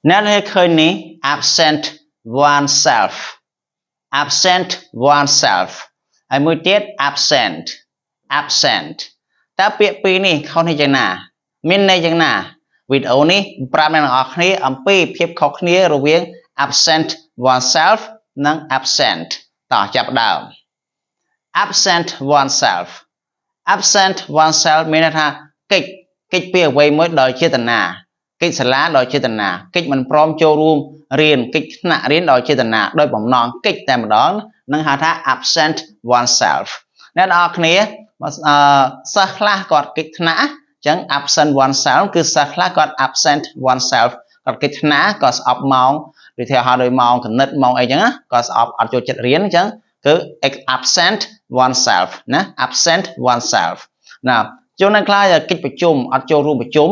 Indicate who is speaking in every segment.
Speaker 1: អ្នកឃើញនេះ absent oneself absent oneself ហើយមួយទៀត absent absent តើពាក្យពីរនេះខុសនេះយ៉ាងណាមានន័យយ៉ាងណាវីដេអូនេះប្រាប់អ្នកទាំងអស់គ្នាអំពីភាពខុសគ្នារវាង absent oneself និង absent តោះចាប់ដើម absent oneself absent oneself មានន័យថាកិច្ចពីអ្វីមួយដោយចេតនាកិច្ចសាលាដោយចេតនាកិច្ចមិនព្រមចូលរួមរៀនកិច្ចថ្នាក់រៀនដោយចេតនាដោយបំណងកិច្ចតែម្ដងនឹងហៅថា absent oneself អ្នកទាំងអស់គ្នាសិស្សខ្លះគាត់កិច្ចថ្នាក់អញ្ចឹង absent oneself គឺសិស្សខ្លះគាត់ absent oneself គាត់កិច្ចថ្នាក់គាត់ស្អប់ម៉ោងឬថាហៅដោយម៉ោងគណិតម៉ោងអីចឹងណាគាត់ស្អប់អត់ចូលចិត្តរៀនអញ្ចឹងគឺ absent oneself ណា absent oneself ណាជួននៅខ្លះកិច្ចប្រជុំអត់ចូលរួមប្រជុំ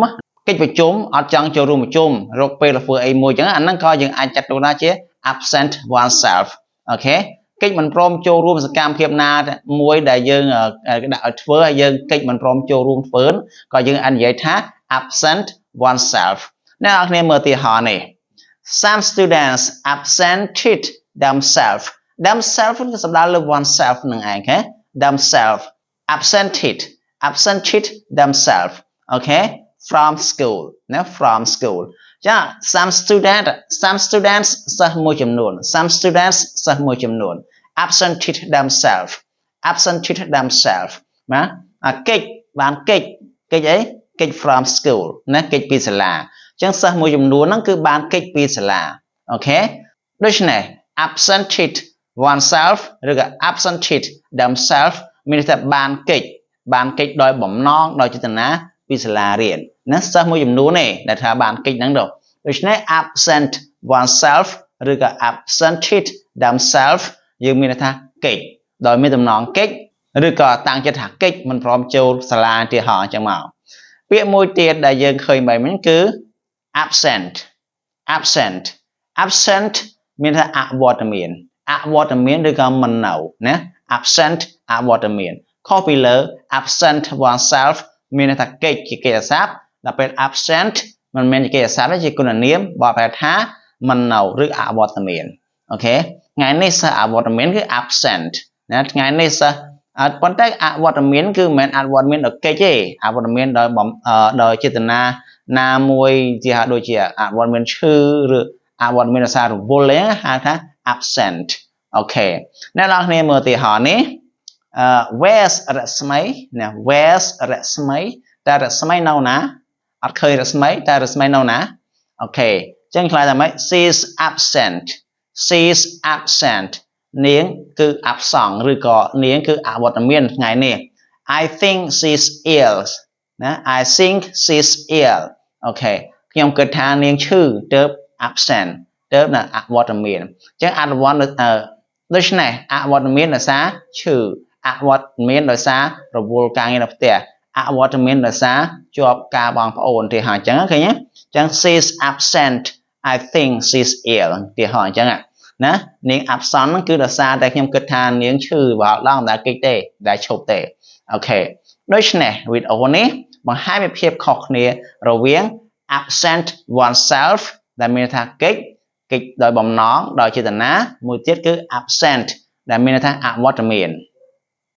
Speaker 1: កិច្ចប្រជុំអត់ចង់ចូលរួមប្រជុំរកពេលធ្វើអីមួយចឹងអាហ្នឹងក៏យើងអាចចាត់ទុកថាជា absent oneself អូខេកិច្ចមិនព្រមចូលរួមសកម្មភាពណាមួយដែលយើងដាក់ឲ្យធ្វើហើយយើងកិច្ចមិនព្រមចូលរួមធ្វើក៏យើងអាចនិយាយថា absent oneself អ្នកនរគ្នាមើលទីហោនេះ some students absented themselves គឺសំដៅលើ oneself នឹងឯងគេ themselves absented themselves អូខេ from school ណា from school ចា some students សិស្សមួយចំនួន some students សិស្សមួយចំនួន absented themselves ណាកិច្ចបានកិច្ចអីកិច្ច from school ណាកិច្ចពីសាលាអញ្ចឹងសិស្សមួយចំនួនហ្នឹងគឺបានកិច្ចពីសាលាអូខេដូច្នេះ absented oneself ឬក៏ absented themselves មានន័យថាបានកិច្ចដោយបំណងដោយចេតនាពីសាលារៀនណាសិស្សមួយចំនួនទេដែលថាបានកិច្ចហ្នឹងទៅដូច្នេះ absent oneself ឬក៏ absented themselves យើងមានន័យថាកិច្ចដោយមានតំណងកិច្ចឬក៏តាំងចិត្តថាកិច្ចមិនព្រមចូលសាលាទីហោអញ្ចឹងមកពាក្យមួយទៀតដែលយើងឃើញបែបនេះគឺ absent មានថាអវត្តមានឬក៏មិននៅណា absent អវត្តមានខុសពីលើ absent oneself មានន័យថាកិច្ចជាកិច្ចសព្ទដល់ពេល absent មិនមែនជាកិច្ចសព្ទទេជាគុណនាមបកប្រែថាមិននៅឬអវត្តមានអូខេថ្ងៃនេះសិស្សអវត្តមានគឺ absent ណាថ្ងៃនេះសិស្សប៉ុន្តែអវត្តមានគឺមិនមែនអវត្តមានដោយកិច្ចទេអវត្តមានដោយចេតនាណាមួយជាហៅដូចជាអវត្តមានឈឺឬអវត្តមានសាររវល់អីហៅថា absent អូខេអ្នកនរគ្នាមើលទីហោនេះwhere's រស្មីណា where's រស្មីតែរស្មីនៅណាអត់ឃើញរស្មីតែរស្មីនៅណាអូខេអញ្ចឹងខ្លាចថាម៉េច she's absent នាងគឺអប្សង់ឬក៏នាងគឺអវត្តមានថ្ងៃនេះ I think she's ill ណា I think she's ill អូខេខ្ញុំគិតថានាងឈឺទើប absent ទើបណាអវត្តមានអញ្ចឹងអវត្តដូច្នេះអវត្តមានដោយសារឈឺអវត្តមានដោយសាររវល់ការងារនៅផ្ទះអវត្តមានដោយសារជាប់ការបងប្អូនទីហោអញ្ចឹងឃើញទេអញ្ចឹង she's absent I think she's ill ទីហោអញ្ចឹងណានាង absent ហ្នឹងគឺដោយសារតែខ្ញុំគិតថានាងឈឺបើអត់ឡើងតែកិច្ចទេដែលឈប់ទេអូខេដូច្នេះវីដេអូនេះបង្ហាញពីភាពខុសគ្នារវាង absent oneself ដែលមានថាកិច្ចដោយបំណងដោយចេតនាមួយទៀតគឺ absent ដែលមានន័យថាអវត្តមាន